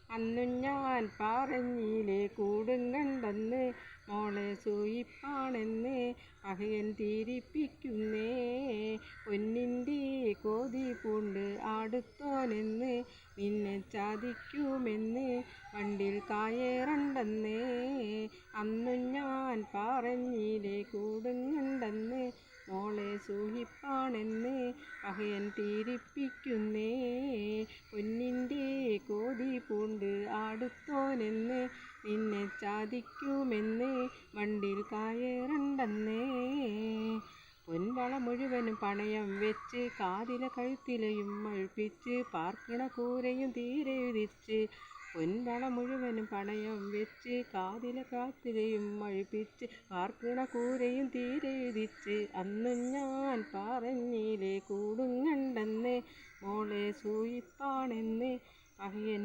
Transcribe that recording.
അന്നും ഞാൻ പറഞ്ഞില്ലേ കൂടും കണ്ടെന്ന്, മോളെ സൂയിപ്പാണെന്ന് പകയൻ തിരിപ്പിക്കുന്നേ. പൊന്നിൻ്റെ കൊതി പൂണ്ട് അടുത്തോനെന്ന്, നിന്നെ ചതിക്കുമെന്ന് വണ്ടിൽ കയറണ്ടെന്ന്. അന്നും ഞാൻ പറഞ്ഞില്ലേ കൂടും കണ്ടെന്ന്, മോളെ സൂഹിപ്പാണെന്ന് പകയൻ തിരിപ്പിക്കുന്നേ. പൊന്നിൻ്റെ കൊതി പൂണ്ട് അടുത്തോനെന്ന്, നിന്നെ ചതിക്കുമെന്ന് വണ്ടിൽ കയറണ്ടെന്ന്. പൊൻവള മുഴുവനും പണയം വെച്ച്, കാതിലെ കഴുത്തിലെയും മഴുപ്പിച്ച്, പാർക്കണ കൂരയും തീരെഴുതിച്ച്. പൊൻവള മുഴുവനും പണയം വെച്ച്, കാതിലെ കഴുത്തിലെയും മഴുപ്പിച്ച്, പാർക്കണ കൂരയും തീരെഴുതിച്ച്. അന്നും ഞാൻ പറഞ്ഞില്ലേ കൂടും കണ്ടെന്ന്, മോളെ സൂയിപ്പാണെന്ന് പകയൻ